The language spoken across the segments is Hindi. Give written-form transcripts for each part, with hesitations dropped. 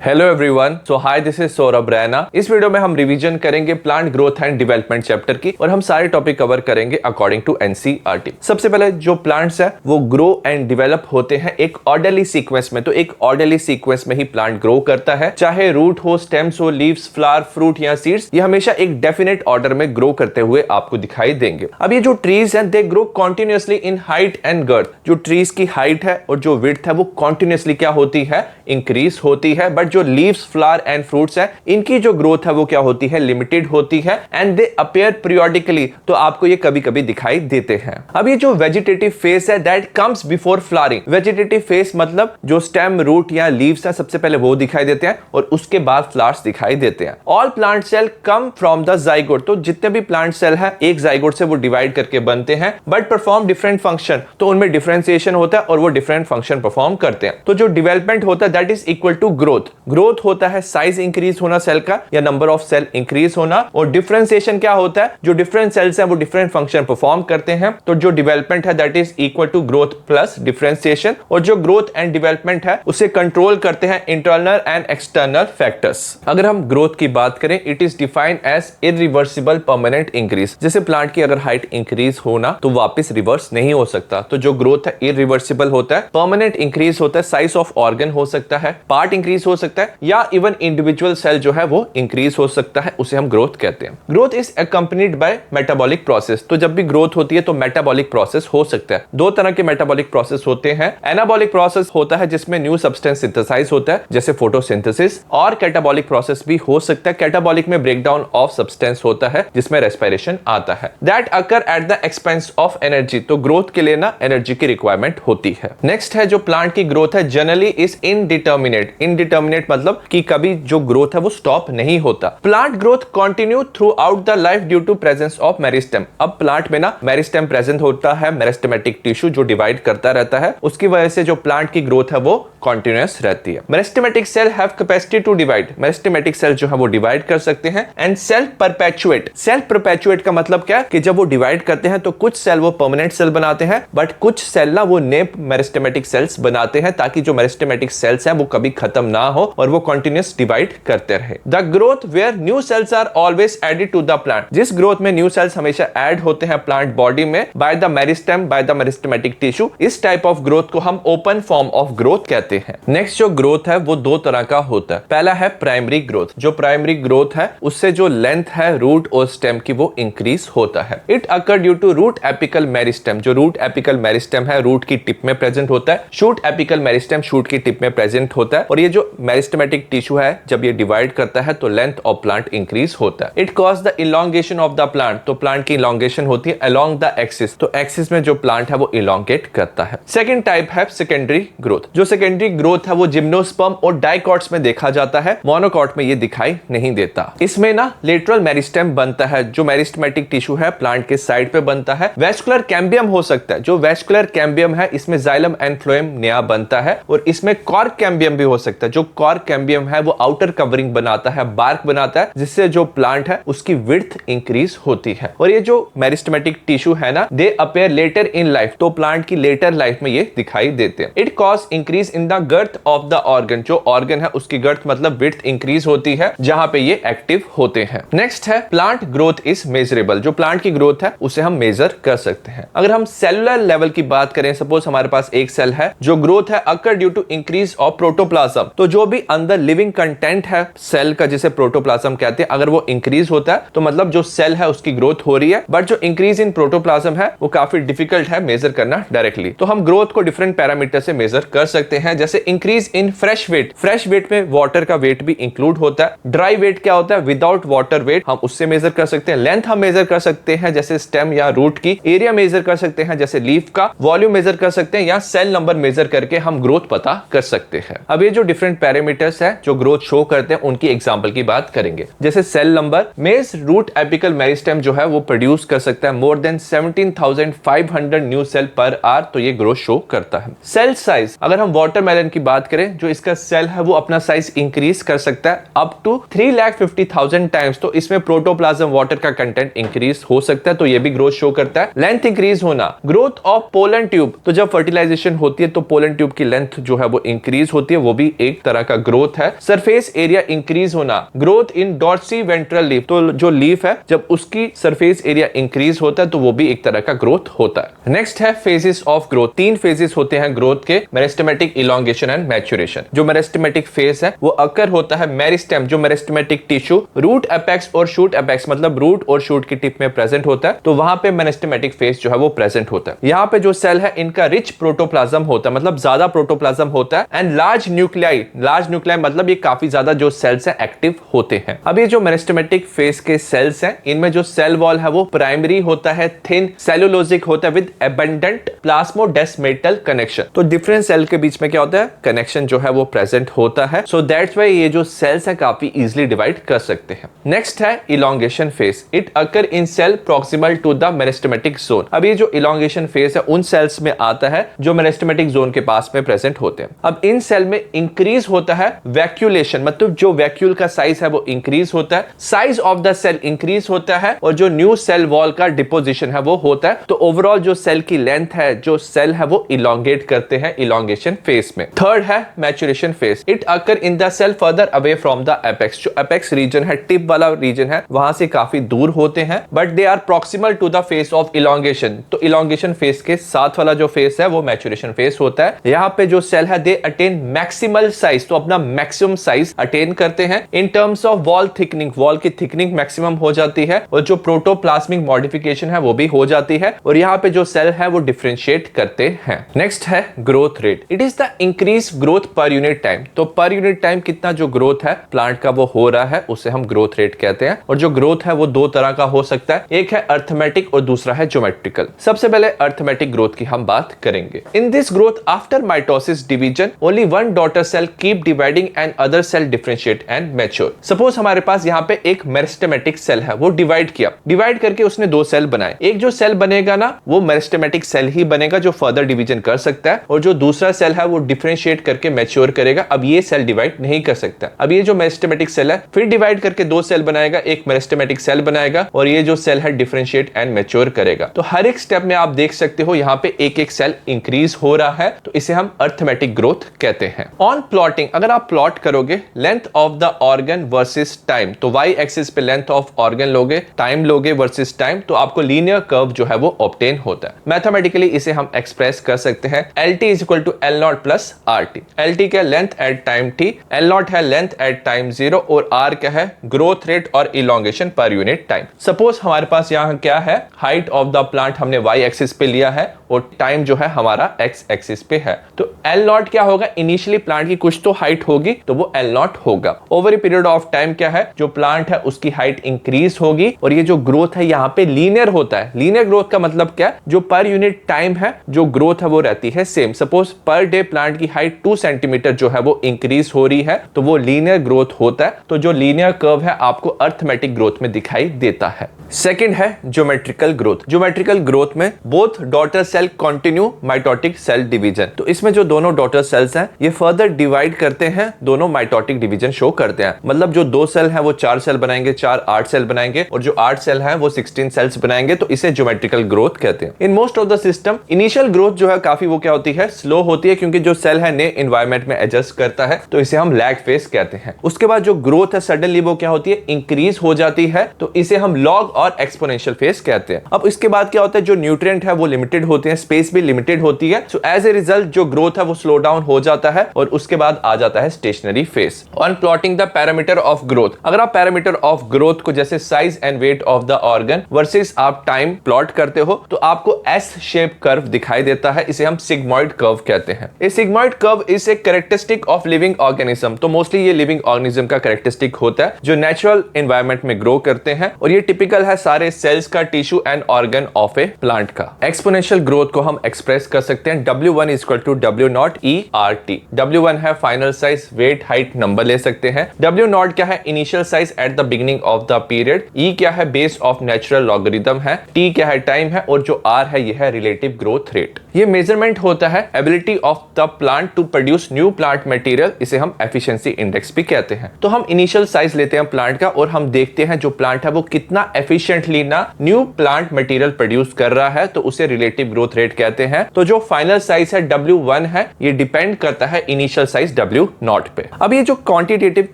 Hello everyone, so hi this is Saurabh Raina. इस वीडियो में हम रिवीजन करेंगे plant growth and development chapter की और हम सारे टॉपिक कवर करेंगे अकॉर्डिंग टू एनसीईआरटी। सबसे पहले जो प्लांट्स है वो ग्रो एंड डेवलप होते हैं एक ऑर्डरली सीक्वेंस में। तो एक ऑर्डरली सीक्वेंस में ही प्लांट ग्रो करता है, चाहे रूट हो, स्टेम्स हो, लीव्स, फ्लावर, फ्रूट या सीड्स, ये हमेशा एक डेफिनेट ऑर्डर में ग्रो करते हुए आपको दिखाई देंगे। अब ये जो ट्रीज हैं they grow continuously in height and girth. जो ट्रीज की हाइट है और जो विड्थ है वो कॉन्टिन्यूअसली क्या होती है, इंक्रीज होती है। बट जो लीव्स, फ्लावर एंड फ्रूट्स है इनकी जो ग्रोथ है वो क्या होती है, लिमिटेड होती है एंड दे अपीयर पीरियोडिकली। तो आपको ये कभी कभी दिखाई देते हैं। अब ये जो वेजिटेटिव फेस है that comes before flowering. Vegetative face मतलब जो स्टेम, रूट या लीव्स है सबसे पहले वो दिखाई देते हैं और उसके बाद फ्लावर्स दिखाई देते हैं। All plant cell come from the zygote. तो जितने भी प्लांट सेल है एक जाइगोट से वो डिवाइड करके बनते हैं बट परफॉर्म डिफरेंट फंक्शन। तो उनमें डिफरेंशिएशन होता है और वो डिफरेंट फंक्शन परफॉर्म करते हैं। तो जो डेवलपमेंट होता है that is equal to growth. Growth होता है साइज इंक्रीज होना सेल का या नंबर ऑफ सेल इंक्रीज होना, और डिफरेंशिएशन क्या होता है, जो डिफरेंट सेल्स हैं वो डिफरेंट फंक्शन परफॉर्म करते हैं। तो जो डेवलपमेंट है that is equal to growth plus differentiation, और जो ग्रोथ एंड डेवलपमेंट है उसे कंट्रोल करते हैं इंटरनल एंड एक्सटर्नल फैक्टर्स। अगर हम ग्रोथ की बात करें, it is defined as irreversible permanent increase. जैसे प्लांट की अगर हाइट इंक्रीज होना तो वापस रिवर्स नहीं हो सकता। तो जो ग्रोथ है इरिवर्सिबल होता है, परमानेंट इंक्रीज होता है, साइज ऑफ ऑर्गन हो सकता है, पार्ट इंक्रीज हो सकता है या इवन इंडिविजुअल सेल जो है वो इंक्रीज हो सकता है, उसे हम ग्रोथ कहते हैं। Growth is accompanied by metabolic process. तो जब भी ग्रोथ होती है तो मेटाबॉलिक प्रोसेस हो सकता है। दो तरह के मेटाबॉलिक प्रोसेस होते हैं। एनाबॉलिक प्रोसेस होता है जिसमें न्यू सब्सटेंस सिंथेसाइज होता है जैसे फोटोसिंथेसिस, और कैटाबॉलिक प्रोसेस भी हो सकता है। कैटाबॉलिक में ब्रेकडाउन ऑफ सब्सटेंस होता है जिसमें रेस्पिरेशन आता है। That occur at the expense of energy. तो ग्रोथ के लिए ना एनर्जी की रिक्वायरमेंट होती है। नेक्स्ट है जो प्लांट की ग्रोथ है जनरली इज इनडिटर्मिनेट। इनडिटर्मिनेट मतलब कि कभी जो ग्रोथ है वो स्टॉप नहीं होता। Plant growth continue throughout the life due to presence of meristem. अब प्लांट में ना मेरिस्टेम प्रेजेंट होता है, मेरिस्टेमेटिक टिश्यू जो डिवाइड करता रहता है, उसकी वजह से जो प्लांट की ग्रोथ है वो कंटिन्यूअस रहती है। Meristematic cell have capacity to divide. Meristematic cell जो है वो डिवाइड कर सकते हैं and self perpetuate. Self perpetuate का मतलब क्या है कि जब वो डिवाइड करते हैं तो कुछ सेल वो परमानेंट सेल बनाते हैं बट कुछ सेल ना वो नए मेरिस्टेमेटिक सेल्स बनाते हैं ताकि जो मेरिस्टेमेटिक सेल्स हैं वो कभी खत्म ना हो और वो कंटिन्यूअस डिवाइड करते रहे। The growth where new cells are always added to the plant. जिस ग्रोथ में न्यू सेल्स हमेशा ऐड होते हैं प्लांट बॉडी में by the meristem, by the meristematic tissue, इस टाइप ऑफ ग्रोथ को हम ओपन फॉर्म ऑफ ग्रोथ कहते हैं। नेक्स्ट जो ग्रोथ है वो दो तरह का होता है। पहला है प्राइमरी ग्रोथ। जो प्राइमरी ग्रोथ है उससे जो लेंथ है रूट और स्टेम की वो इंक्रीज होता है। It occur due to root apical meristem. जो रूट एपिकल मेरिस्टेम है रूट की टिप में प्रेजेंट होता है। शूट एपिकल मेरिस्टेम शूट की टिप में प्रेजेंट होता है। और ये जो मेरिस्टेमेटिक टिश्यू है जब ये डिवाइड करता है तो लेंथ ऑफ प्लांट इंक्रीज होता है। It cause the elongation of the plant. तो प्लांट की इलोंगेशन होती है अलोंग द एक्सिस। तो एक्सिस में जो प्लांट है वो इलोंगेट करता है। सेकंड टाइप है सेकेंडरी ग्रोथ। जो सेकेंडरी ग्रोथ है वो जिम्नोस्पर्म और डाइकॉट्स में देखा जाता है, मोनोकॉट में ये दिखाई नहीं देता। इसमें ना लेटरल मेरिस्टेम बनता है। जो मेरिस्टेमेटिक टिश्यू है प्लांट के साइड पे बनता है। वेस्कुलर कैम्बियम हो सकता है। जो वेस्कुलर कैम्बियम है इसमें जाइलम एंड फ्लोएम नया बनता है, और इसमें कॉर्क कैम्बियम भी हो सकता है। जो कॉर्क कैम्बियम है वो आउटर कवरिंग बनाता है, बार्क बनाता है, जिससे जो प्लांट है उसकी विड्थ इंक्रीज होती है। और ये जो मेरिस्टेमेटिक टिश्यू है ना they appear later in life. तो प्लांट की लेटर लाइफ में ये दिखाई देते हैं। It cause increase in the girth of the organ. जो ऑर्गन है उसकी गर्थ मतलब विड्थ इंक्रीज होती है जहां पे ये एक्टिव होते हैं। नेक्स्ट है प्लांट ग्रोथ इज मेजरेबल। जो प्लांट की ग्रोथ है उसे हम मेजर कर सकते हैं। अगर हम सेलुलर लेवल की बात करें, सपोज हमारे पास एक सेल है जो ग्रोथ है occur due to increase of protoplasm. तो जो भी अंदर लिविंग कंटेंट है सेल का जिसे प्रोटोप्लाज्म कहते हैं, अगर वो इंक्रीज होता है तो मतलब जो सेल है उसकी ग्रोथ हो रही है। बट जो इंक्रीज इन प्रोटोप्लाज्म है वो काफी डिफिकल्ट है मेजर करना डायरेक्टली। तो हम ग्रोथ को डिफरेंट पैरामीटर से मेजर कर सकते हैं, जैसे increase in fresh weight. Fresh weight में वाटर का वेट भी इंक्लूड होता है। ड्राई वेट क्या होता है, विदाउट वाटर वेट, हम उससे मेजर कर सकते हैं। लेंथ हम मेजर कर सकते हैं जैसे स्टेम या रूट की। एरिया मेजर कर सकते हैं जैसे लीफ का। वॉल्यूम मेजर कर सकते हैं या सेल नंबर मेजर करके हम ग्रोथ पता कर सकते हैं। अब ये जो डिफरेंट पैरामीटर्स है जो ग्रोथ शो करते हैं उनकी एग्जांपल की बात करेंगे। जैसे cell number, maize root apical meristem जो है वो प्रोड्यूस कर सकता है more than 17,500 new cell per hour. तो ये ग्रोथ शो करता है। सेल साइज, अगर हम वाटरमेलन की बात करें, जो इसका सेल है वो अपना साइज इंक्रीज कर सकता है अप टू 3,50,000 टाइम्स। तो इसमें प्रोटोप्लाज्म वाटर का कंटेंट इंक्रीज हो सकता है, तो ये भी ग्रोथ शो करता है। लेंथ इंक्रीज होना, ग्रोथ ऑफ पोलन ट्यूब। तो जब फर्टिलाइजेशन होती है तो पोलन ट्यूब की लेंथ जो है वो इंक्रीज होती है, वो भी एक तरह का ग्रोथ है, सरफेस एरिया इंक्रीज होना, growth in dorsiventral leaf, तो जो लीफ है जब उसकी सरफेस एरिया इंक्रीज होता है तो वो भी एक तरह का ग्रोथ होता है। नेक्स्ट है फेजेस ऑफ ग्रोथ। 3 फेजेस होते हैं ग्रोथ के, मेरिस्टेमेटिक, इलॉन्गेशन एंड मैच्योरेशन। जो मेरिस्टेमेटिक फेज है वो अकर होता है मेरिस्टेम, जो मेरिस्टेमेटिक टिश्यू रूट एपेक्स और शूट एपेक्स मतलब रूट और शूट की टिप में प्रेजेंट होता है, तो वहां पे मेरिस्टेमेटिक फेज जो है वो प्रेजेंट होता है। यहाँ पे जो सेल है इनका रिच प्रोटोप्लाज्म होता है, मतलब ज्यादा प्रोटोप्लाज्म होता है, and large nuclei, large nuclei मतलब ये काफी ज्यादा जो सेल्स हैं एक्टिव होते हैं। अब ये जो मेरिस्टेमेटिक फेज के सेल्स हैं इनमें जो सेल वॉल है वो प्राइमरी होता है, थिन सेलुलोजिक होता है विद एबंडेंट प्लाज्मोडेस्मेटल कनेक्शन। तो डिफरेंट सेल के बीच में क्या होता है, कनेक्शन जो है वो प्रेजेंट होता है। सो दैट्स व्हाई ये जो सेल्स हैं काफी इजीली डिवाइड कर सकते हैं। नेक्स्ट है elongation phase. It occur in cell proximal to the meristematic zone. अब ये जो इलॉन्गेशन फेज है उन सेल्स में आता है जो मेरिस्टेमेटिक जोन के पास में प्रेजेंट होते हैं। अब इन सेल में इंक्रीज होता है वैक्यूलेशन, मतलब जो वैक्यूल का साइज है वो इंक्रीज होता है, size of the cell increase होता है, और जो न्यू सेल वॉल का डिपोजिशन है वो होता है। तो ओवरऑल जो सेल की लेंथ है, जो सेल है वो इलॉन्गेट करते हैं इलॉन्गेशन फेज में। थर्ड है maturation phase. It occur in the cell further away from the apex. जो एपेक्स रीजन है, टिप वाला रीजन है, वहां से काफी दूर होते हैं, but they are proximal to the phase of elongation. तो इलॉन्गेशन फेज के साथ वाला जो फेज है वो मैच्योरेशन फेज होता है। यहाँ पे जो सेल है दे अटेन मैक्सिमल साइज, तो अपना मैक्सिमम साइज अटेन करते हैं। In terms of wall thickening, wall की थिकनिंग मैक्सिमम हो जाती है, और जो प्रोटोप्लाज्मिक मॉडिफिकेशन है वो भी हो जाती है, और यहाँ पे जो सेल है वो डिफरेंशिएट करते हैं। नेक्स्ट है growth rate. It is the increase growth per unit time. तो पर यूनिट टाइम कितना जो ग्रोथ है प्लांट का वो हो रहा है उसे हम ग्रोथ रेट कहते हैं। और जो ग्रोथ है वो 2 तरह का हो सकता है, एक है अर्थमेटिक और दूसरा है ज्योमेट्रिकल। सबसे पहले अर्थमेटिक ग्रोथ की हम बात करेंगे। In this growth after mitosis division only one daughter cell keep dividing and other cell differentiate and mature. Suppose हमारे पास यहाँ पे एक मेरिस्टेमेटिक सेल है, वो डिवाइड किया, डिवाइड करके उसने 2 सेल बनाए। एक जो सेल बनेगा ना वो मेरिस्टेमेटिक सेल ही बनेगा जो फर्दर डिवीजन कर सकता है, और जो दूसरा सेल है वो डिफरेंशिएट करके मैच्योर करेगा। अब ये सेल डिवाइड नहीं कर सकता। अब ये जो मेरिस्टेमेटिक सेल है फिर डिवाइड करके 2 सेल बनाएगा, एक मेरिस्टेमेटिक सेल बनाएगा, और ये जो सेल है डिफरेंशिएट एंड मैच्योर करेगा। तो हर एक स्टेप में आप देख सकते हो यहाँ पे एक एक सेल इंक्रीज हो रहा है, तो इसे हम अर्थमेटिक ग्रोथ कहते हैं। ऑन प्लॉटिंग, अगर आप प्लॉट करोगे length of the organ versus time, तो वाई एक्सिस पे लेंथ ऑफ ऑर्गन लोगे, टाइम लोगे वर्सेस टाइम, तो आपको लीनियर कर्व जो है वो ऑब्टेन होता है। मैथमेटिकली इसे हम एक्सप्रेस कर सकते हैं LT is equal to L0 plus RT। LT क्या length at time T, L0 है लेंथ एट टाइम 0, और R क्या है ग्रोथ रेट और elongation per unit time. Suppose हमारे पास यहाँ क्या है, हाइट ऑफ द प्लांट हमने वाई एक्सिस पे लिया है और टाइम जो है हमारा एक्स एक्सिस पे है, तो L0 क्या होगा, इनिशियली प्लांट की कुछ तो हाइट होगी तो वो L0 होगा। Over a period of time क्या है, जो प्लांट है उसकी हाइट इंक्रीज होगी, और ये जो ग्रोथ है यहाँ पे लीनियर होता है। लीनियर ग्रोथ का मतलब क्या, जो पर यूनिट टाइम है जो ग्रोथ है वो रहती है same. Suppose per day plant की हाइट 2 सेंटीमीटर जो है वो इंक्रीज हो रही है, तो वो लीनियर ग्रोथ होता है। तो जो लीनियर कर्व है आपको अर्थमेटिक ग्रोथ में दिखाई देता है। सेकंड है ज्योमेट्रिकल ग्रोथ। ज्योमेट्रिकल ग्रोथ में both daughter cell continue mitotic cell division, तो इसमें जो दोनों डॉटर सेल्स हैं ये फर्दर डिवाइड करते हैं, दोनों माइटोटिक डिवीजन शो करते हैं। मतलब जो 2 सेल हैं वो 4 सेल बनाएंगे, 4 8 सेल बनाएंगे, और जो 8 सेल हैं वो 16 सेल्स बनाएंगे, तो इसे ज्योमेट्रिकल ग्रोथ कहते हैं। In most of the system initial growth जो है काफी वो क्या होती है, स्लो होती है, क्योंकि जो सेल है नए एनवायरनमेंट में एडजस्ट करता है, तो इसे हम लैग फेज कहते हैं। उसके बाद जो ग्रोथ है सडनली वो क्या होती है, इंक्रीज हो जाती है, तो इसे हम लॉग और एक्सपोनेंशियल फेज कहते हैं। अब इसके बाद क्या होता है, जो न्यूट्रिएंट है वो लिमिटेड होते हैं, स्पेस भी लिमिटेड होती है, सो एज ए रिजल्ट जो ग्रोथ है वो स्लो डाउन हो जाता है, और उसके बाद आ जाता है stationary phase. On plotting the parameter of growth, अगर आप पैरामीटर ऑफ ग्रोथ को जैसे size and weight of the organ versus आप टाइम प्लॉट करते हो, तो आपको एस शेप कर्व दिखाई देता है, इसे हम सिग्मॉइड कर्व कहते हैं। A sigmoid curve is a characteristic of living organism, तो मोस्टली ये लिविंग ऑर्गेनिज्म का कैरेक्टरिस्टिक होता है जो नेचुरल एनवायरनमेंट में ग्रो करते हैं, और ये टिपिकल है सारे सेल्स का, tissue and organ of A plant का। एक्सपोनेंशियल ग्रोथ को हम एक्सप्रेस कर सकते हैं W1 is equal to W0 ERT। W1 है final size, weight, height, number ले सकते हैं। W0 क्या है, initial size at the beginning of the period. E क्या है, बेस ऑफ नेचुरल लॉगरिथम है। T क्या है, टाइम है, और जो R है ये है रिलेटिव ग्रोथ रेट। ये मेजरमेंट होता है ability of the plant to produce new plant material, इसे हम एफिशिएंसी इंडेक्स भी कहते हैं। तो हम इनिशियल साइज लेते हैं प्लांट का, और हम देखते हैं जो प्लांट है वो कितना एफिशिएंटली ना न्यू प्लांट मटेरियल प्रोड्यूस कर रहा है, तो उसे रिलेटिव ग्रोथ रेट कहते हैं। तो जो फाइनल साइज है W1 है, ये डिपेंड करता है इनिशियल साइज W0 पे। अब ये जो क्वांटिटेटिव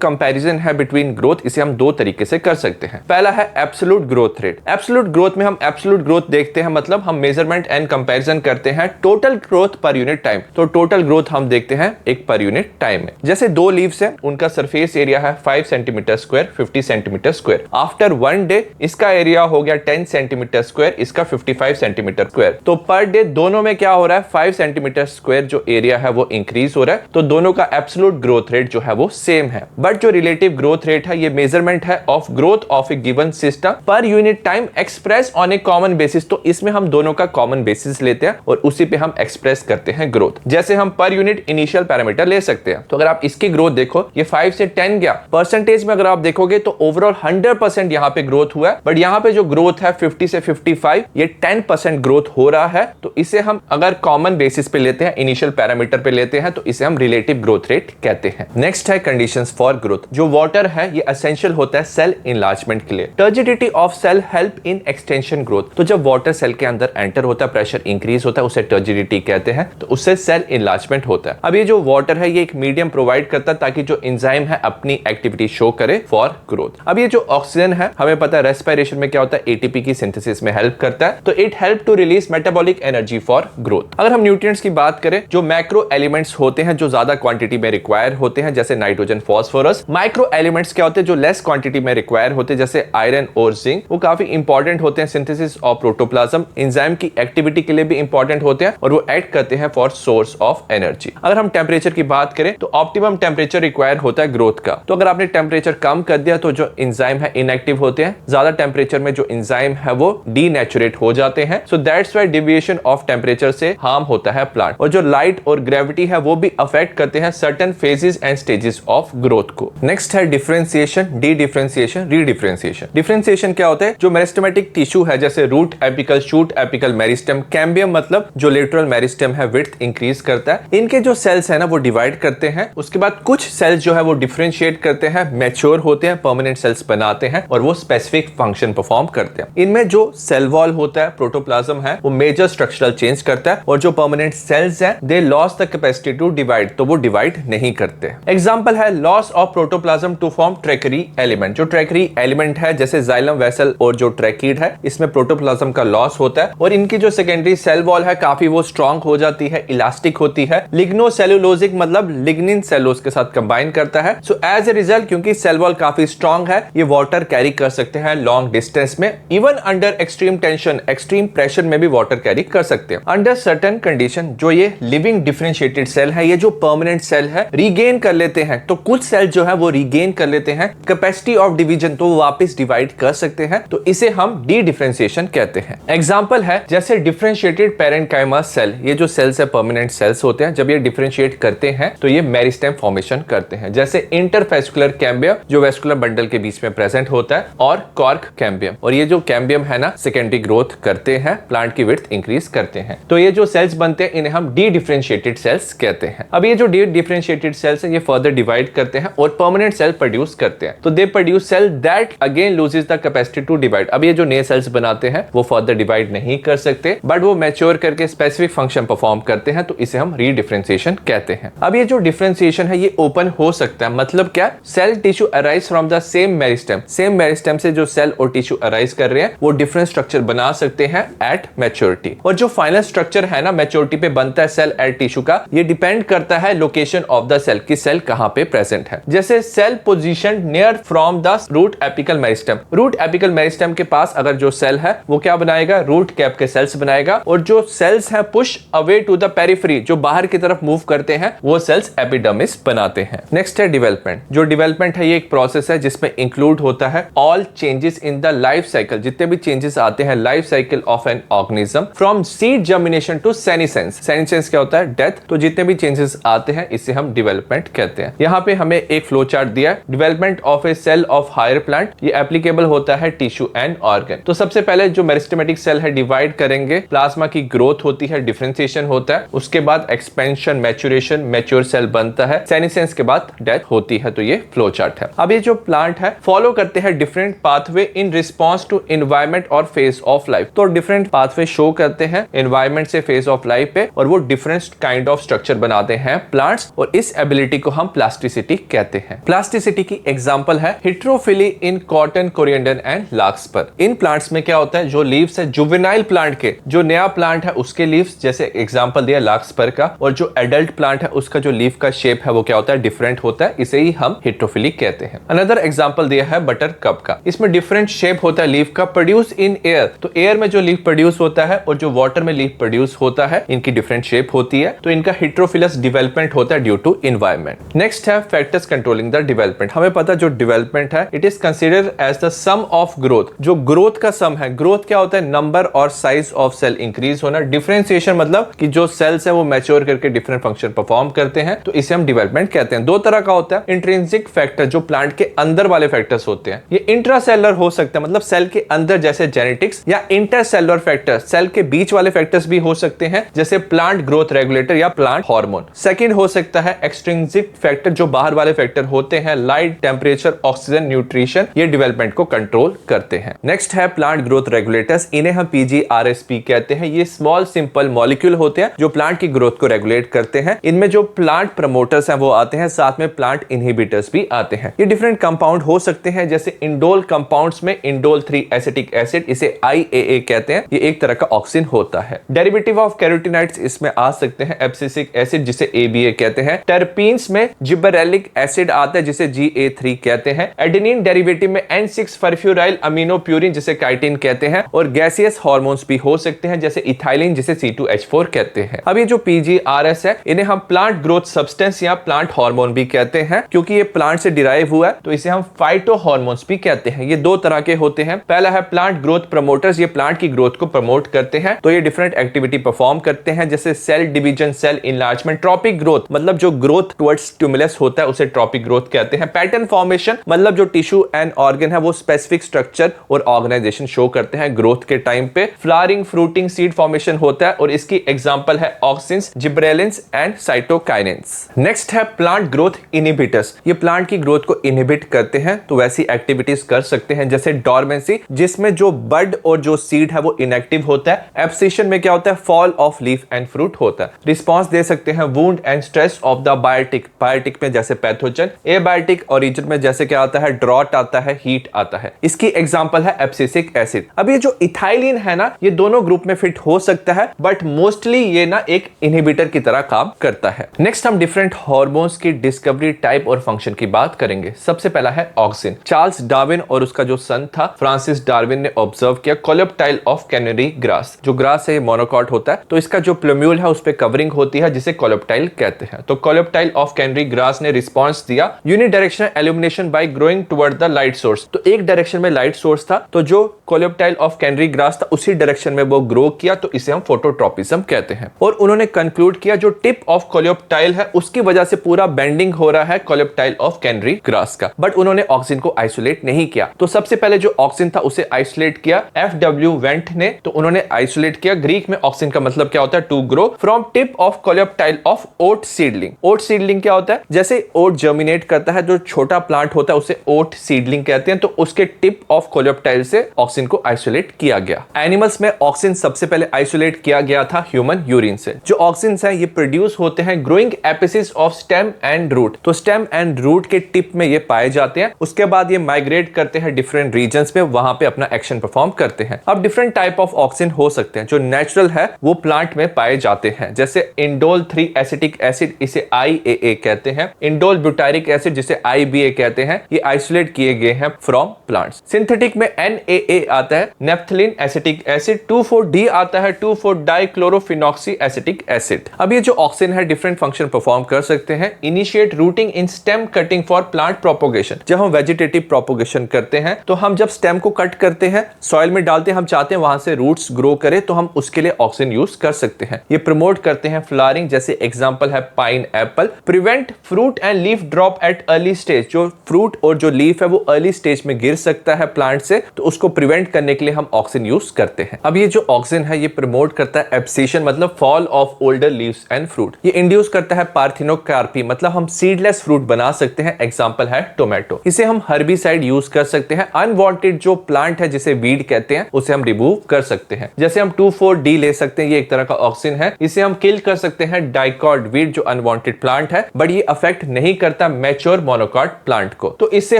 कंपैरिजन है बिटवीन ग्रोथ, इसे हम दो तरीके से कर सकते हैं। पहला है absolute growth rate. Absolute growth में हम एब्सोल्यूट ग्रोथ देखते हैं, मतलब हम मेजरमेंट एंड कंपैरिजन करते हैं total growth per unit time. तो टोटल ग्रोथ हम देखते हैं एक पर यूनिट टाइम में। जैसे दो लीव्स हैं, उनका सरफेस एरिया है 5 centimetre square, 50 centimetre square. After 1 day इसका एरिया हो गया 10 सेंटीमीटर स्क्वायर, इसका 55 सेंटीमीटर स्क्वायर। तो पर डे दोनों में क्या हो रहा है, 5 सेंटीमीटर स्क्वायर जो एरिया है वो इंक्रीज हो रहा है। तो दोनों का एब्सोल्यूट ग्रोथ रेट जो है वो सेम है। बट जो रिलेटिव ग्रोथ रेट है, ये मेजरमेंट है of growth of A given system per unit time express on A common basis. तो इसमें हम दोनों का कॉमन बेसिस लेते हैं और उसी पे हम एक्सप्रेस करते हैं ग्रोथ। जैसे हम पर यूनिट इनिशियल पैरामीटर ले सकते हैं। तो अगर आप इसकी ग्रोथ देखो, ये 5 से 10 गया। परसेंटेज में अगर आप देखोगे तो ओवरऑल 100% यहाँ पे ग्रोथ हुआ है। बट यहाँ पे जो ग्रोथ है 50 से 55, ये 10% ग्रोथ हो रहा है। तो इसे हम अगर कॉमन बेसिस पे लेते हैं, इनिशियल पैरामीटर पे लेते हैं, तो इसे हम रिलेटिव ग्रोथ रेट कहते हैं। नेक्स्ट है कंडीशंस फॉर ग्रोथ। जो वाटर है ये एसेंशियल होता है सेल इनलार्जमेंट के लिए। Turgidity of cell help in extension growth. तो जब वाटर सेल के अंदर एंटर होता है, प्रेशर इंक्रीज होता है, उसे टर्जिडिटी कहते हैं। तो उससे सेल इनलार्जमेंट होता है। अब ये जो वाटर है, ये एक मीडियम प्रोवाइड करता है ताकि जो एंजाइम है अपनी एक्टिविटी शो करे फॉर ग्रोथ। अब ये जो ऑक्सीजन है, हमें पता है रेस्पिरेशन में क्या होता है, एटीपी की सिंथेसिस में हेल्प करता है। तो it help to release metabolic energy for growth. अगर हम न्यूट्रिएंट्स की बात करें, जो मैक्रो एलिमेंट्स होते हैं जो ज्यादा क्वांटिटी में रिक्वायर होते हैं, जैसे नाइट्रोजन, फास्फोरस। माइक्रो एलिमेंट्स क्या होते हैं, जो लेस क्वांटिटी में रिक्वायर होते हैं, जैसे आयरन और जिंक। वो काफी इंपॉर्टेंट होते हैं सिंथेसिस ऑफ प्रोटोप्लाज्म, एंजाइम की एक्टिविटी के लिए भी इंपॉर्टेंट होते हैं और वो ऐड करते हैं फॉर सोर्स ऑफ एनर्जी। अगर हम टेम्परेचर की बात करें तो ऑप्टिमम टेम्परेचर रिक्वायर होता है ग्रोथ का। तो अगर आपने टेम्परेचर कम कर दिया तो जो एंजाइम है इनएक्टिव होते हैं। ज्यादा टेम्परेचर में जो एंजाइम है वो डीनेचुरेट हो जाते हैं। So that's why deviation of temperature से हार्म होता है प्लांट। और जो लाइट और ग्रेविटी है वो भी अफेक्ट करते हैं certain phases and stages of growth को। नेक्स्ट है differentiation, dedifferentiation, redifferentiation. Differentiation क्या होता है, जो मेरिस्टेमेटिक टिश्यू है जैसे root, apical, shoot, apical meristem, cambium मतलब जो लेटरल मेरिस्टेम है विड्थ इंक्रीज करता है। इनके जो सेल्स है ना वो डिवाइड करते हैं। उसके बाद कुछ सेल्स जो है वो डिफरेंशिएट करते हैं, मैच्योर होते हैं, परमानेंट सेल्स बनाते हैं और वो स्पेसिफिक फंक्शन परफॉर्म करते हैं। इनमें जो सेल वॉल होता है, प्रोटोप्लाज्म है, वो मेजर स्ट्रक्चरल चेंज करता है और जो परमानेंट सेल्स हैं they loss the capacity to divide, तो वो डिवाइड नहीं करते। एग्जांपल है loss of protoplasm to form tracheary element. जो ट्रैकेरी एलिमेंट है जैसे जाइलम वेसल और जो ट्रैकीड है, इसमें प्रोटोप्लाज्म का लॉस होता है और इनकी जो सेकेंडरी सेल वॉल है काफी वो स्ट्रांग हो जाती है, इलास्टिक होती है। लिग्नोसेलुलोजिक मतलब लिग्निन सेलुलोज के साथ कंबाइन करता है। सो एज ए रिजल्ट, क्योंकि सेल वॉल काफी स्ट्रांग है, ये वाटर कैरी कर सकते हैं लॉन्ग डिस्टेंस में। Even under extreme tension, extreme pressure में भी वाटर कैरी कर सकते हैं। अंडर सर्टेन कंडीशन जो ये लिविंग डिफरेंशिएटेड सेल है, ये जो परमानेंट सेल है रीगेन कर लेते हैं। तो कुछ सेल जो है वो रीगेन कर लेते हैं कैपेसिटी ऑफ डिवीजन, तो वो वापस डिवाइड कर सकते हैं। तो इसे हम डी डिफरेंशिएशन कहते हैं। एग्जांपल है जैसे डिफरेंशिएटेड पैरेन्काइमा सेल। ये जो सेल्स है परमानेंट सेल्स होते हैं, जब ये डिफरेंशिएट करते हैं तो ये मेरिस्टेम फॉर्मेशन करते हैं। जैसे इंटरफेस्कुलर कैम्बियम जो वेस्कुलर बंडल के बीच में प्रेजेंट होता है, और कॉर्क कैम्बियम। और ये जो कैम्बियम है ना, सेकेंडरी ग्रोथ करते हैं, प्लांट की विड्थ इंक्रीज करते हैं। तो ये जो सेल्स बनते हैं इन्हें हम डी डिफरेंशिएटेड सेल्स कहते हैं। अब ये जो डी डिफरेंशिएटेड सेल्स है ये फर्दर डिवाइड करते हैं और परमानेंट सेल प्रोड्यूस करते हैं। तो they produce cell that again loses the capacity to divide. अब ये जो नए सेल्स बनाते हैं वो फर्दर डिवाइड नहीं कर सकते, बट वो मैच्योर करके स्पेसिफिक फंक्शन परफॉर्म करते हैं। तो इसे हम रीडिफरेंशिएशन कहते हैं। अब ये जो डिफरेंशिएशन है ये ओपन हो सकता है, मतलब क्या, cell tissue arise from the same meristem. Same meristem से जो सेल और टिश्यू अराइज कर रहे हैं वो डिफरेंट स्ट्रक्चर बना सकते हैं एट मैच्योरिटी। और जो फाइनल स्ट्रक्चर है ना मैच्योरिटी पे बनता है सेल एट टिश्यू का, ये डिपेंड करता है लोकेशन ऑफ द सेल कि सेल कहां पे प्रेजेंट है। जैसे cell position near from the root apical meristem. Root apical meristem के पास अगर जो सेल है वो क्या बनाएगा, रूट कैप के सेल्स बनाएगा। और जो सेल्स हैं push away to the periphery, जो बाहर की तरफ मूव करते हैं, वो सेल्स एपिडर्मिस बनाते हैं। नेक्स्ट है डेवलपमेंट। जो डेवलपमेंट है ये एक प्रोसेस है जिसमें इंक्लूड होता है all changes in the life cycle. जितने भी चेंजेस आते हैं life cycle of an organism, from seed germination to senescence. Senescence क्या होता है, डेथ। तो जितने भी चेंजेस आते हैं इसे हम डेवलपमेंट कहते हैं। यहाँ पे हमें एक फ्लो चार्ट दिया है, development of a cell of higher plant. ये एप्लीकेबल होता है टिश्यू एंड ऑर्गन। तो सबसे पहले जो मेरिस्टेमेटिक सेल है डिवाइड करेंगे, प्लाज्मा की ग्रोथ होती है, डिफरेंशिएशन होता है, उसके बाद एक्सपेंशन, मैच्योरेशन, मैच्योर सेल बनता है, सेनिसेंस के बाद डेथ होती है। तो ये फ्लो चार्ट है। अब ये जो प्लांट है फॉलो करते हैं different pathway in response to environment और फेज ऑफ लाइफ। तो डिफरेंट पाथवे शो करते करते हैं एनवायरमेंट से फेज ऑफ लाइफ पे, और वो डिफरेंट काइंड ऑफ स्ट्रक्चर बनाते हैं प्लांट्स, और इस एबिलिटी को हम प्लास्टिसिटी कहते हैं। प्लास्टिसिटी की एग्जांपल है heterophylly in cotton, coriander and larkspur. इन प्लांट्स में क्या होता है, जो लीव्स है जुवेनाइल प्लांट के, जो नया प्लांट है उसके लीव्स, जैसे एग्जांपल दिया लार्कस्पर का, और जो एडल्ट प्लांट है उसका जो लीफ का शेप है वो क्या होता है, डिफरेंट होता है, इसे ही हम हेटेरोफिली कहते हैं। अनदर एग्जांपल दिया है बटर कप का, इसमें डिफरेंट शेप होता है लीफ का, प्रोड्यूस इन एयर, तो एयर में जो लीफ प्रोड्यूस होता है और जो वाटर में लीफ प्रोड्यूस होता है, इनकी डिफरेंट शेप होती है, तो इनका हेटेरोफिलस डेवलपमेंट होता है ड्यू टू एनवायरनमेंट। नेक्स्ट है फैक्टर्स कंट्रोलिंग द डेवलपमेंट। हमें पता है जो डेवलपमेंट है it is considered as the sum of growth, जो ग्रोथ का सम है। ग्रोथ क्या होता है, नंबर और साइज ऑफ सेल इंक्रीज होना। डिफरेंशिएशन मतलब कि जो सेल्स है वो मैच्योर करके डिफरेंट फंक्शन परफॉर्म करते हैं, तो इसे हम डेवलपमेंट कहते हैं। दो तरह का होता है, इंट्रिंसिक फैक्टर जो प्लांट के अंदर वाले फैक्टर्स होते हैं, ये इंट्रासेलुलर हो सकते हैं, मतलब सेल के अंदर जैसे जेनेटिक्स, या इंटरसेलुलर फैक्टर सेल के बीच वाले फैक्टर्स भी हो सकते हैं जैसे प्लांट ग्रोथ रेगुलेटर या प्लांट हार्मोन। सेकंड हो सकता है एक्सट्रिंसिक फैक्टर, जो बाहर वाले फैक्टर होते हैं, लाइट, टेम्परेचर, ऑक्सीजन, न्यूट्रिशन, ये डेवलपमेंट को कंट्रोल करते हैं। नेक्स्ट है प्लांट ग्रोथ रेगुलेटर्स, इन्हें हम PGRSP कहते हैं। ये स्मॉल सिंपल मॉलिक्यूल होते हैं जो प्लांट की ग्रोथ को रेगुलेट करते हैं। इनमें जो प्लांट प्रमोटर्स हैं वो आते हैं, साथ में प्लांट इनहिबिटर्स भी आते हैं। ये डिफरेंट कंपाउंड हो सकते हैं, जैसे इंडोल कंपाउंड्स में इंडोल 3 एसिटिक एसिड, इसे IAA कहते हैं, ये एक तरह का ऑक्सिन होता है। डेरिवेटिव ऑफ कैरोटीनॉइड्स इसमें आ सकते हैं, एब्सिसिक एसिड जिसे ABA कहते हैं। टर्पीन्स में जिबरेलिक एसिड आता है जिसे GA3 कहते हैं। एडेनिन डेरिवेटिव में N6 फर्फ्यूराइल अमीनो प्यूरिन जिसे काइटिन कहते हैं, और गैसियस हार्मोन्स भी हो सकते हैं जैसे इथाइलिन जिसे C2H4 कहते हैं। अब ये जो PGRS है इन्हें हम प्लांट ग्रोथ सब्सटेंस या प्लांट हार्मोन भी कहते हैं, क्योंकि ये प्लांट से डिराइव हुआ है, तो इसे हम फाइटो हार्मोन्स भी कहते हैं। ये दो तरह के होते हैं। पहला है प्लांट ग्रोथ प्रमोटर्स, ये प्लांट की ग्रोथ को प्रमोट करते हैं, तो ये डिफरेंट एक्टिविटी परफॉर्म करते हैं जैसे cell division, cell enlargement. Tropic growth मतलब जो ग्रोथ टुवर्ड्स स्टिमुलस होता है उसे ट्रॉपिक ग्रोथ कहते हैं। पैटर्न फॉर्मेशन मतलब जो टिश्यू एंड ऑर्गन है वो स्पेसिफिक स्ट्रक्चर और ऑर्गेनाइजेशन शो करते हैं ग्रोथ के टाइम पे। फ्लावरिंग, फ्रूटिंग, सीड फॉर्मेशन होता है, और इसकी एग्जांपल है auxins, gibberellins and cytokinins. Next है प्लांट ग्रोथ इनहिबिटर्स, ये प्लांट की ग्रोथ को इनहिबिट करते हैं, तो वैसी एक्टिविटीज कर सकते हैं जैसे डोरमेंसी, जिसमें जो बड और जो सीड है वो इनएक्टिव होता है। एब्सिशन में क्या होता है, fall of leaf and fruit होता है। रिस्पॉन्स दे सकते हैं wound and stress of the biotic, biotic में जैसे पैथोजन। एबायोटिक ओरिजिन में जैसे क्या आता है, ड्रॉट आता है, हीट आता है। इसकी एग्जांपल है एब्सिसिक एसिड। अब ये जो इथाइलिन है ना, ये दोनों ग्रुप में फिट हो सकता है, बट मोस्टली ये ना एक इनहिबिटर की तरह काम करता है। नेक्स्ट हम डिफरेंट हार्मोन्स की डिस्कवरी, टाइप और फंक्शन की बात करेंगे। सबसे पहला है ऑक्सिन। चार्ल्स डार्विन और उसका जो सन था फ्रांसिस डार्विन ने ऑब्जर्व किया कोलेप्टाइल ऑफ कैनरी ग्रास। जो ग्रास है मोनोकॉट होता है, तो इसका जो प्लम्यूल है उस पे कवरिंग होती है जिसे कोलेप्टाइल कहते हैं। तो कोलेप्टाइल ऑफ कैनरी ग्रास ने रिस्पॉन्स दिया unidirectional illumination bye growing toward the light source. तो एक डायरेक्शन में लाइट सोर्स था, तो जो कोलेप्टाइल ऑफ कैनरी ग्रास था उसी डायरेक्शन में वो ग्रो किया, तो इसे हम फोटोट्रोपिज्म कहते हैं। और उन्होंने कंक्लूड किया जो टिप ऑफ कोलेप्टाइल है उसकी वजह से पूरा बेंडिंग हो रहा है कोलेप्टाइल ऑफ कैनरी ग्रास का, बट उन्होंने ऑक्सिन को आइसोलेट नहीं किया। तो सबसे पहले जो ऑक्सिन था उसे आइसोलेट किया FW वेंट ने, तो उन्होंने आइसोलेट किया। ग्रीक में ऑक्सिन का मतलब क्या होता है, to grow from tip of coleoptile of oat seedling. Oat seedling क्या होता है, जैसे ओट जर्मिनेट करता है, जो छोटा प्लांट होता है उसे ओट सीडलिंग कहते हैं, तो उसके टिप ऑफ कोलेप्टाइल से ऑक्सिन को आइसोलेट किया गया। एनिमल्स में ऑक्सिन सबसे पहले आइसोलेट किया गया था ह्यूमन यूरिन से। जो ऑक्सिन है ये प्रोड्यूस होते हैं growing apices of stem and root, तो स्टेम एंड रूट के टिप में ये पाए जाते हैं। उसके बाद ये माइग्रेट करते हैं डिफरेंट रीजन्स में, वहां पे अपना एक्शन परफॉर्म करते हैं। अब डिफरेंट टाइप ऑफ ऑक्सिन हो सकते हैं। जो नेचुरल है वो प्लांट में पाए जाते हैं, जैसे इंडोल 3 एसिटिक एसिड, इसे IAA कहते हैं। इंडोल ब्यूटारिक एसिड जिसे IBA कहते हैं, ये आइसोलेट किए गए हैं फ्रॉम प्लांट्स। सिंथेटिक में NAA आता है, नेफ्थलीन एसिटिक एसिड। 2,4-D आता है, 2,4-डाइक्लोरोफिनॉक्सी एसिटिक एसिड। अब ये जो ऑक्सिन है डिफरेंट फंक्शन परफॉर्म कर सकते हैं। Initiate rooting in stem cutting for plant propagation. जब हम वेजिटेटिव प्रोपोगेशन करते हैं तो हम जब स्टेम को कट करते हैं, सॉइल में डालते हैं, हम चाहते हैं वहां से रूट्स ग्रो करे, तो हम उसके लिए ऑक्सिन यूज कर सकते हैं। ये प्रमोट करते हैं फ्लावरिंग, जैसे एग्जांपल है pine Apple. Prevent fruit and leaf drop at early stage, जो फ्रूट और जो लीफ है वो अर्ली स्टेज में गिर सकता है प्लांट से, तो उसको प्रिवेंट करने के लिए हम ऑक्सिन यूज करते हैं। अब ये जो ऑक्सिन है ये प्रमोट करता है एब्सिशन, मतलब fall of older leaves and fruit. ये इंड्यूस करता है पार्थिनोकार्पी, मतलब हम सीडलेस फ्रूट बना सकते हैं, एग्जांपल है टोमेटो। इसे हम हर्बिसाइड यूज कर सकते हैं। अनवांटेड जो प्लांट है जिसे वीड कहते हैं उसे हम रिमूव कर सकते हैं। जैसे हम हम 2,4-D ले सकते हैं, ये एक तरह का ऑक्सिन है। इसे हम किल कर सकते हैं डाइकॉट वीड जो अनवांटेड प्लांट है, बट ये अफेक्ट नहीं करता मैच्योर मोनोकॉट प्लांट को। तो इससे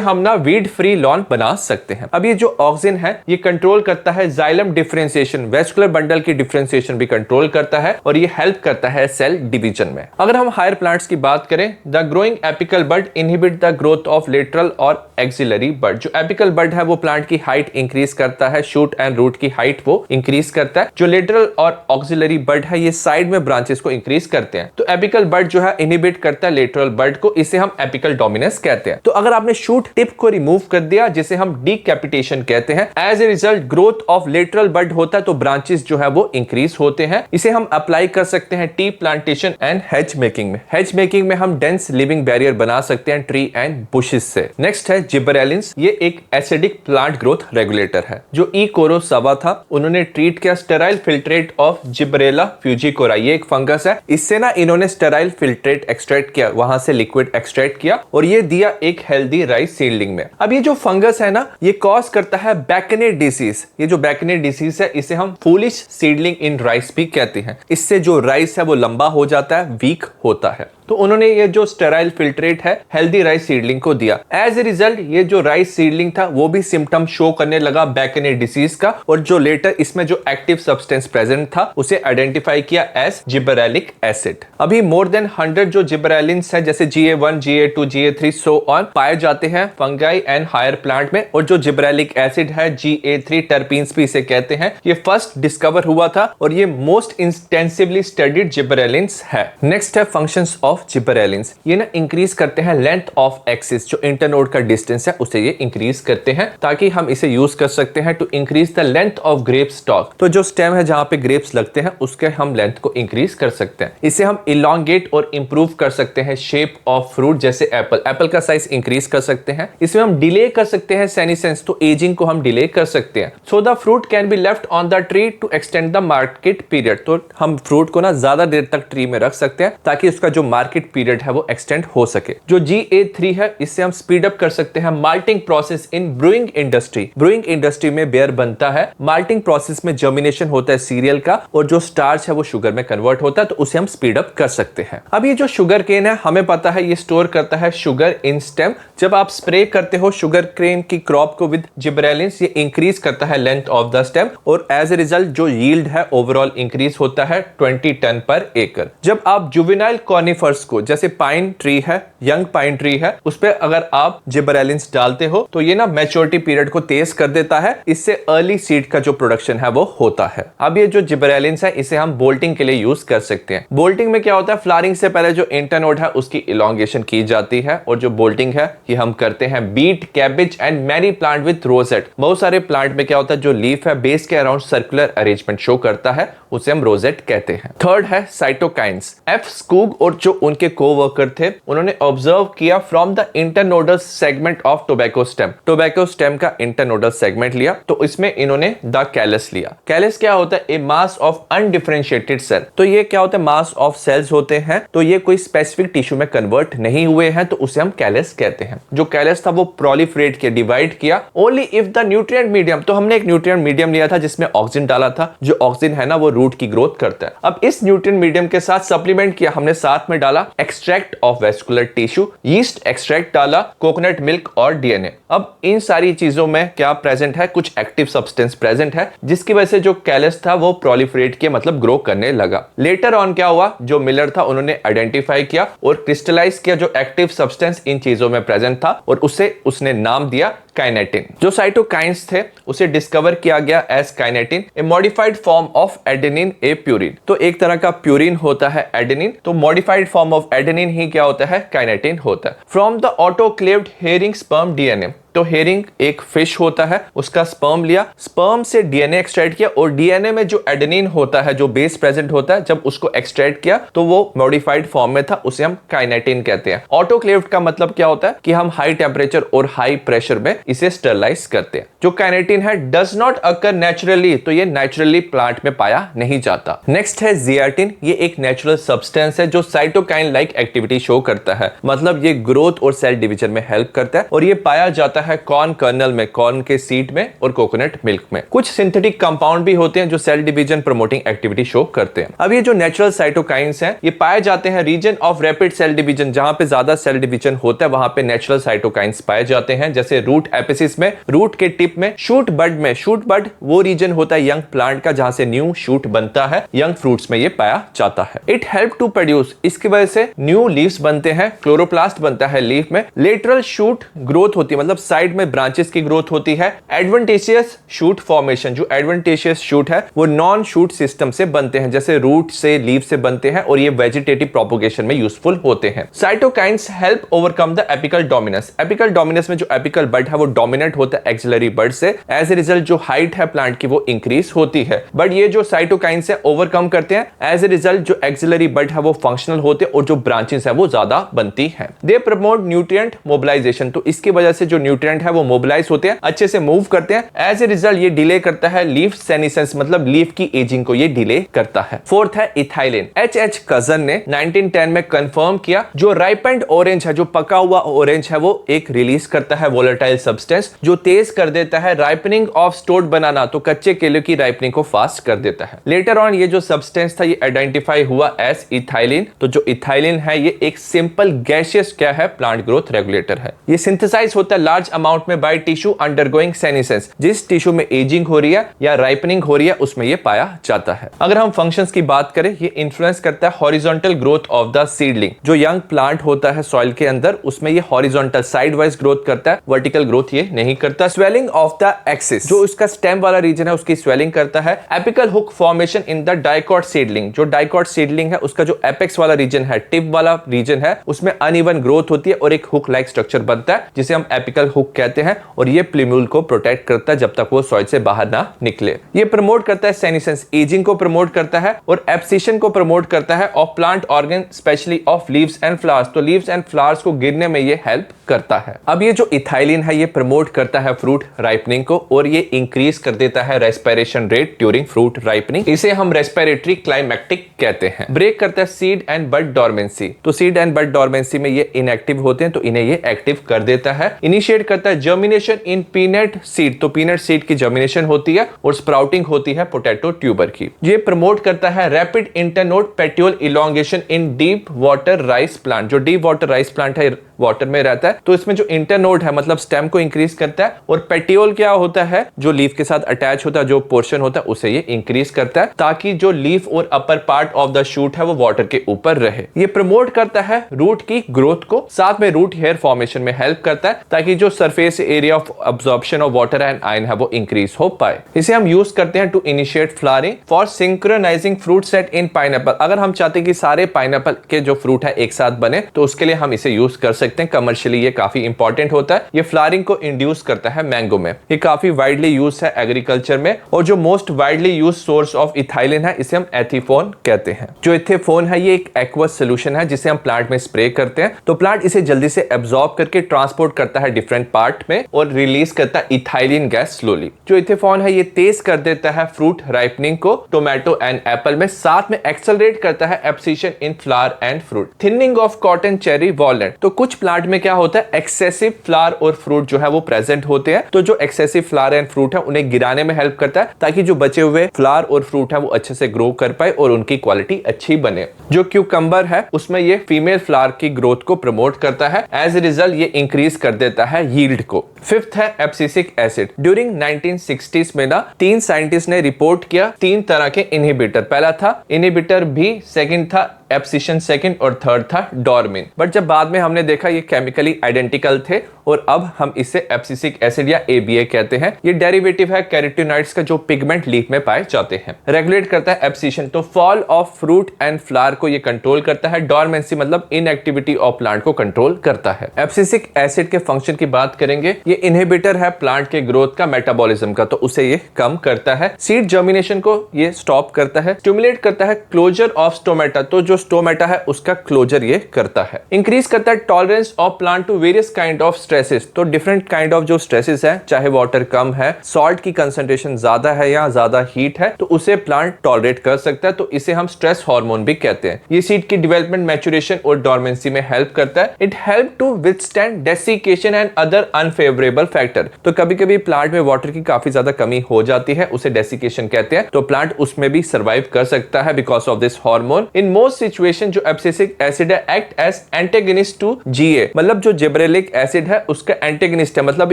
हम ना वीड फ्री लॉन बना सकते हैं। अब ये जो ऑक्सिन है ये कंट्रोल करता है जाइलम डिफरेंशिएशन, वेस्कुलर बंडल की डिफरेंशिएशन भी कंट्रोल करता है और ये हेल्प करता है सेल डिवीजन में। अगर हम हायर प्लांट्स की बात करें, the growing apical bud inhibit the growth of lateral और एक्सिलरी बड। जो एपिकल बड है वो प्लांट की हाइट इंक्रीज करता है, शूट एंड रूट की हाइट वो इंक्रीज करता है। जो लेटरल और ऑक्सिलरी बड है ये साइड में ब्रांचेस को इंक्रीज करते हैं। तो एपिकल बड जो है इनहिबिट करता है लेटरल बड को, इसे हम एपिकल डोमिनेंस कहते हैं। तो अगर आपने शूट टिप को रिमूव कर दिया, जिसे हम डीकैपिटेशन कहते हैं, as a result growth of lateral bud होता है, तो ब्रांचेस जो है वो इंक्रीज होते हैं। इसे हम अप्लाई कर सकते हैं tea plantation and hedge making में। हेज मेकिंग में हम डेंस लिविंग बैरियर बना सकते हैं ट्री एंड बुशेस से। नेक्स्ट है जिबरेलिन्स। ये एक एसिडिक प्लांट ग्रोथ रेगुलेटर है। जो ई कोरोसावा था उन्होंने ट्रीट किया स्टेराइल फिल्ट्रेट ऑफ जिब्रेला फ्यूजिकोरा। ये एक फंगस है, इससे ना इन्होंने स्टेराइल फिल्ट्रेट एक्सट्रैक्ट किया, वहां से लिक्विड एक्सट्रैक्ट किया और ये दिया एक हेल्दी राइस सीडलिंग में। अब ये जो फंगस है ना ये कॉज करता है बैकने डिसीज। ये जो बैकने डिसीज है इसे हम फूलिश सीडलिंग इन राइस भी कहते हैं। इससे जो राइस है वो लंबा हो जाता है, वीक होता है। तो उन्होंने ये जो स्टेराइल फिल्ट्रेट है हेल्दी राइस सीडलिंग को दिया। एज ए रिजल्ट ये जो राइस सीडलिंग था वो भी सिम्टम शो करने लगा बैकने डिसीज का, और जो लेटर इसमें जो एक्टिव सब्सटेंस प्रेजेंट था उसे आइडेंटिफाई किया एज जिबरेलिक एसिड। अभी मोर देन 100 जो जिबरेलिन्स है जैसे GA1, GA2, GA3 so on पाए जाते हैं फंगाई एंड हायर प्लांट में। और जो जिबरेलिक एसिड है GA3 टर्पीन्स भी इसे कहते हैं, ये फर्स्ट डिस्कवर हुआ था और ये मोस्ट इंटेंसिवली स्टडीड जिबरेलिन्स है। नेक्स्ट है फंक्शंस ऑफ जिबरेलिन्स। ये ना इंक्रीज करते हैं लेंथ ऑफ एक्सिस, जो इंटरनोड का डिस्टेंस है उसे ये इंक्रीज करते हैं ताकि हम इसे यूज कर सकते हैं to increase the length of grape stalk. तो जो स्टेम है जहां पे ग्रेप्स लगते हैं उसके हम लेंथ को इंक्रीज कर सकते हैं। इसे हम इलॉन्गेट और इंप्रूव कर सकते हैं शेप ऑफ फ्रूट, जैसे एप्पल का साइज इंक्रीज कर सकते हैं। इसमें हम डिले कर सकते हैं सेनेसेंस, तो एजिंग को हम डिले कर सकते हैं। So the fruit can be left on the tree to extend the market period. तो हम फ्रूट को ना ज्यादा देर तक ट्री में रख सकते हैं ताकि उसका जो मार्केट पीरियड है वो एक्सटेंड हो सके। जो GA3 है इससे हम स्पीड अप कर सकते हैं malting process in brewing industry. Brewing industry में बेयर बनता है, माल्टिंग प्रोसेस में जर्मिनेशन होता है सीरियल का और जो स्टार्च है वो शुगर में कन्वर्ट होता है, तो उसे हम स्पीड अप कर सकते हैं। अब ये जो शुगर केन है हमें पता है ये स्टोर करता है शुगर इन स्टेम। जब आप स्प्रे करते हो शुगर केन की क्रॉप को विद जिबरेलिन्स, ये इंक्रीज करता है लेंथ ऑफ द स्टेम और एज ए रिजल्ट जो यील्ड है ओवरऑल इंक्रीज होता है 20 टन पर एकड़। जब आप जुवेनाइल कॉनिफर्स को, जैसे पाइन ट्री है, यंग पाइन ट्री है, उस पे अगर आप जिबरेलिन्स डालते हो तो ये ना मैच्योरिटी पीरियड को तेज कर देता है, इससे अर्ली सीड का जो प्रोडक्शन है वो होता है। अब ये जो जिबरेलिन्स है इसे हम बोल्टिंग के लिए यूज कर सकते हैं। बोल्टिंग में क्या होता है, फ्लावरिंग से पहले जो इंटरनोड है उसकी इलॉन्गेशन की जाती है और जो बोल्टिंग है ये हम करते हैं beet, cabbage and many plant with rosette. बहुत सारे प्लांट में क्या होता है जो लीफ है बेस के अराउंड सर्कुलर अरेंजमेंट शो करता है, उसे हम रोजेट कहते हैं। थर्ड है साइटोकाइन्स। एफ स्कूग और जो उनके कोवर्कर थे उन्होंने ऑब्जर्व किया from the internodal segment of tobacco stem. Tobacco stem का इंटरनोडल सेगमेंट लिया तो इसमें इन्होंने द कैलस लिया। कैलस क्या होता है, ए मास ऑफ अनडिफरेंशिएटेड सेल। तो ये क्या होता है, मास ऑफ सेल्स होते हैं, तो ये कोई स्पेसिफिक टिश्यू में कन्वर्ट नहीं हुए हैं, तो उसे हम कैलस कहते हैं। जो कैलस था वो प्रोलिफरेट किया, डिवाइड किया only if the nutrient medium. तो हमने एक न्यूट्रिएंट मीडियम लिया था जिसमें ऑक्सीजन डाला था। जो ऑक्सीजन है ना वो रूट की ग्रोथ करता है। अब इस न्यूट्रिएंट मीडियम के साथ सप्लीमेंट किया हमने, साथ में डाला extract of vascular tissue, yeast extract डाला, कोकोनट मिल्क और डीएनए। अब इन सारी चीजों में क्या प्रेजेंट है, कुछ एक्टिव सब्सटेंस प्रेजेंट है जिसकी वजह से जो कैलस था वो प्रोलिफरेट किया, मतलब ग्रो करने लगा। लेटर ऑन क्या हुआ, जो मिलर था उन्होंने आइडेंटिफाई किया और क्रिस्टलाइज किया जो एक्टिव सब्सटेंस इन चीजों में प्रेजेंट था और उसे उसने नाम दिया काइनेटिन। जो साइटोकाइन्स थे उसे डिस्कवर किया गया as kinetin, a modified form of adenine a purine. तो एक तरह का प्यूरिन होता है एडेनिन, तो मॉडिफाइड फॉर्म ऑफ एडेनिन ही क्या होता है, काइनेटिन होता है। From the autoclaved herring sperm DNA. तो हेरिंग एक फिश होता है, उसका स्पर्म लिया, स्पर्म से डीएनए एक्सट्रैक्ट किया और डीएनए में जो एडेनिन होता है, जो बेस प्रेजेंट होता है, जब उसको एक्सट्रैक्ट किया तो वो मॉडिफाइड फॉर्म में था, उसे हम काइनेटिन कहते हैं। ऑटोक्लेव्ड का मतलब क्या होता है कि हम हाई टेम्परेचर और हाई प्रेशर में इसे स्टरलाइज करते हैं। जो काइनेटिन है डज नॉट अकर नेचुरली, तो ये नेचुरली प्लांट में पाया नहीं जाता। नेक्स्ट है जियाटिन। ये एक नेचुरल सब्सटेंस है जो साइटोकाइन लाइक एक्टिविटी शो करता है, मतलब ये ग्रोथ और सेल डिवीजन में हेल्प करता है और ये पाया जाता है कॉर्न कर्नल में, कॉर्न के सीड में और कोकोनट मिल्क में। कुछ सिंथेटिक कंपाउंड भी होते हैं जो cell division promoting activity show करते हैं। अब ये जो नेचुरल साइटोकाइंस हैं ये पाए जाते हैं region of rapid cell division, जहां पे ज्यादा सेल डिवीजन होता है वहां पे नेचुरल साइटोकाइंस पाए जाते हैं, जैसे रूट एपिसिस में, रूट के टिप में, शूट बड में। शूट बड वो रीजन होता है यंग प्लांट का जहां से न्यू शूट बनता है, यंग फ्रूट्स में ये पाया जाता है। इट हेल्प टू प्रोड्यूस, इसकी वजह से न्यू लीव्स बनते हैं, क्लोरोप्लास्ट बनता है लीफ में, लेटरल शूट ग्रोथ होती है मतलब साइड में ब्रांचेस की ग्रोथ होती है, एडवेंटेशियस शूट फॉर्मेशन, जो एडवेंटेशियस शूट है वो नॉन शूट सिस्टम से बनते हैं, जैसे रूट से, लीव से बनते हैं और ये वेजिटेटिव प्रोपोगेशन में यूजफुल होते हैं। Cytokines help overcome the apical dominance. Apical dominance में जो एपिकल बड है वो डोमिनेंट होता है एक्सिलरी बड से, एज ए रिजल्ट जो हाइट है प्लांट की वो इंक्रीज होती है। बट ये जो साइटोकाइंस है ओवरकम करते हैं, एज ए रिजल्ट जो एक्सिलरी बड है वो फंक्शनल होते हैं और जो ब्रांचेस है वो ज्यादा बनती है। दे प्रमोट न्यूट्रिएंट मोबिलाइजेशन, तो इसकी वजह से जो न्यूट्रिएंट है वो मोबिलाइज होते हैं, अच्छे से मूव करते हैं, एज ए रिजल्ट ये डिले करता है लीफ सेनेसेंस मतलब लीफ की एजिंग को ये डिले करता है। फोर्थ है इथाइलिन। एच कजन ने 1910 में कंफर्म किया जो राइपेंड ऑरेंज है, जो पका हुआ ऑरेंज है वो एक रिलीज करता है वोलेटाइल सब्सटेंस जो तेज कर देता है राइपनिंग ऑफ स्टोर्ड बनाना, तो कच्चे केले की राइपनिंग को फास्ट कर देता है। लेटर ऑन ये जो सब्सटेंस था ये आइडेंटिफाई हुआ एज इथाइलिन। तो जो इथाइलिन है ये एक सिंपल गैसियस क्या है, प्लांट ग्रोथ रेगुलेटर है। ये सिंथेसाइज होता है लार्ज अमाउंट में बाय टिश्यू अंडरगोइंग सेनेसेंस, जिस टिश्यू में एजिंग हो रही है या राइपनिंग हो रही है उसमें ये पाया जाता है। अगर हम फंक्शंस की बात करें, ये इन्फ्लुएंस करता है horizontal growth of the seedling, जो यंग प्लांट होता है सॉइल के अंदर उसमें ये हॉरिजॉन्टल साइड वाइज ग्रोथ करता है, वर्टिकल ग्रोथ ये नहीं करता। स्वेलिंग ऑफ द एक्सिस, जो इसका स्टेम वाला रीजन है उसकी स्वेलिंग करता है। Apical hook formation in the dicot seedling, जो डाइकॉट सीडलिंग है उसका जो एपेक्स वाला रीजन है, टिप वाला रीजन है, उसमें अनइवन ग्रोथ होती है और एक हुक लाइक स्ट्रक्चर बनता है जिसे हम एपिकल हुक कहते हैं, और ये प्लीम्यूल को प्रोटेक्ट करता है जब तक वो सॉइल से बाहर ना निकले। ये प्रमोट करता है सेनेसेंस, एजिंग को प्रमोट करता है और एब्सिशन को प्रमोट करता है of plant organ specially of leaves and flowers, तो लीव्स एंड फ्लावर्स को गिरने में ये हेल्प करता है। अब ये जो इथाइलिन है ये प्रमोट करता है फ्रूट राइपनिंग को और ये इंक्रीज कर देता है respiration rate during fruit ripening, इसे हम रेस्पिरेटरी क्लाइमैक्टिक कहते हैं। ब्रेक करता है सीड एंड बड डोरमेंसी, तो सीड एंड बड डोरमेंसी में ये इनएक्टिव होते हैं तो इन्हें ये एक्टिव कर देता है। इनिशिएट करता है जर्मिनेशन इन पीनट सीड, तो पीनट सीड की जर्मिनेशन होती है और स्प्राउटिंग होती है पोटैटो ट्यूबर की। ये प्रमोट करता है rapid internode petiole elongation in deep water rice plant, जो डीप वाटर राइस प्लांट है वाटर में रहता है तो इसमें जो इंटरनोड है मतलब स्टेम को इंक्रीज करता है, और पेटियोल क्या होता है जो लीफ के साथ अटैच होता है, जो पोर्शन होता है उसे ये इंक्रीज करता है ताकि जो लीफ और upper part of the shoot है वो वाटर के ऊपर रहे। ये प्रमोट करता है रूट की ग्रोथ को, साथ में रूट हेयर फॉर्मेशन में हेल्प करता है ताकि जो surface area of absorption of water and ion है वो इंक्रीज हो पाए। इसे हम यूज करते हैं to initiate flowering for synchronizing fruit set in pineapple. अगर हम चाहते हैं कि सारे पाइनएप्पल के जो फ्रूट है एक साथ बने तो उसके लिए हम इसे यूज कर सकते हैं। कमर्शियली ये काफी इंपॉर्टेंट होता है। ये फ्लावरिंग को इंड्यूस करता है मैंगो में। ये काफी वाइडली यूज है एग्रीकल्चर में, और जो most widely use source of ethylene है इसे हम एथिफोन कहते हैं। जो एथिफोन है ये एक एक्वस सोल्यूशन है जिसे हम प्लांट में स्प्रे करते हैं तो प्लांट इसे जल्दी से एब्जॉर्ब करके ट्रांसपोर्ट करता है डिफरेंट पार्ट में और रिलीज करता है इथाइलिन गैस स्लोली। जो एथिफोन है ये तेज कर देता है फ्रूट राइपनिंग को टोमेटो एंड एप्पल में, साथ में एक्सेलरेट करता है abscission in flower and fruit. Thinning of cotton, cherry, walnut, तो कुछ प्लांट में क्या होता है एक्सेसिव फ्लावर और फ्रूट जो है वो प्रेजेंट होते हैं, तो जो एक्सेसिव फ्लावर एंड फ्रूट है उन्हें गिराने में हेल्प करता है ताकि जो बचे हुए फ्लावर और फ्रूट है वो अच्छे से ग्रो कर पाए और उनकी क्वालिटी अच्छी बने। जो क्यूकम्बर है उसमें ये फीमेल फ्लावर की ग्रोथ को प्रमोट करता है, एज ए रिजल्ट ये इंक्रीज कर देता है यील्ड को। फिफ्थ है एब्सिसिक एसिड। ड्यूरिंग 1960s में ना 3 साइंटिस्ट ने रिपोर्ट किया 3 तरह के इनहिबिटर। पहला था इनहिबिटर बी, सेकंड था एब्सिशन सेकंड और थर्ड था डॉर्मिन। बट जब बाद में हमने देखा ये केमिकली आइडेंटिकल थे और अब हम इसे एब्सिसिक एसिड या ABA कहते हैं। ये डेरिवेटिव है कैरोटीनॉइड्स का जो पिगमेंट लीफ में पाए जाते हैं। रेगुलेट करता है एब्सिशन, तो fall of fruit and flower को ये कंट्रोल करता है। डॉर्मेंसी मतलब इनएक्टिविटी ऑफ प्लांट को कंट्रोल करता है। एब्सिसिक एसिड के फंक्शन की बात करेंगे, ये इनहिबिटर है प्लांट के ग्रोथ का, मेटाबॉलिज्म का, तो उसे ये कम करता है। सीड जर्मिनेशन को ये स्टॉप करता है। स्टिमुलेट करता है क्लोजर ऑफ स्टोमेटा, तो जो जो स्टोमेटा है उसका क्लोजर ये करता है। इंक्रीज करता है tolerance of plant to various kind of stresses. तो डिफरेंट काइंड ऑफ जो स्ट्रेसेस है, चाहे वाटर कम है, सॉल्ट की कंसंट्रेशन ज्यादा है या ज्यादा हीट है, तो उसे प्लांट टॉलरेट कर सकता है। तो इसे हम स्ट्रेस हार्मोन भी कहते हैं। ये सीड की डेवलपमेंट, मैच्योरेशन और डोरमेंसी में हेल्प करता है। It help to withstand desiccation and other unfavourable factor. तो कभी कभी प्लांट में वाटर की काफी ज्यादा कमी हो जाती है, उसे डेसिकेशन कहते हैं। तो प्लांट उसमें भी सर्वाइव कर सकता है because of this hormone. In most situation जो एब्सिसिक एसिड है एक्ट एज एंटेगनिस्ट टू जीए, मतलब जो जिब्रेलिक एसिड है उसका एंटेगनिस्ट है, मतलब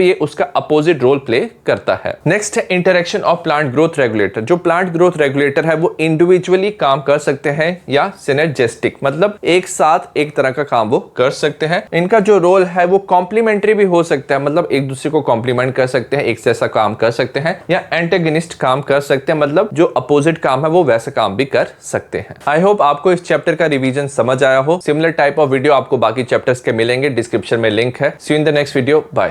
ये उसका अपोजिट रोल प्ले करता है। नेक्स्ट है interaction of plant growth regulator. जो प्लांट ग्रोथ रेगुलेटर है वो इंडिविजुअली काम कर सकते हैं या सिनर्जिस्टिक, मतलब एक साथ एक तरह का काम वो कर सकते हैं। इनका जो रोल है वो कॉम्प्लीमेंट्री भी हो सकता है, मतलब एक दूसरे को कॉम्प्लीमेंट कर सकते हैं, एक जैसा काम कर सकते हैं, या एंटेगनिस्ट काम कर सकते हैं, मतलब जो अपोजिट काम है वो वैसा काम भी कर सकते हैं। आई होप आपको इस चैप्टर का रिवीजन समझ आया हो। सिमिलर टाइप ऑफ वीडियो आपको बाकी चैप्टर्स के मिलेंगे, डिस्क्रिप्शन में लिंक है। See you in the next video, bye.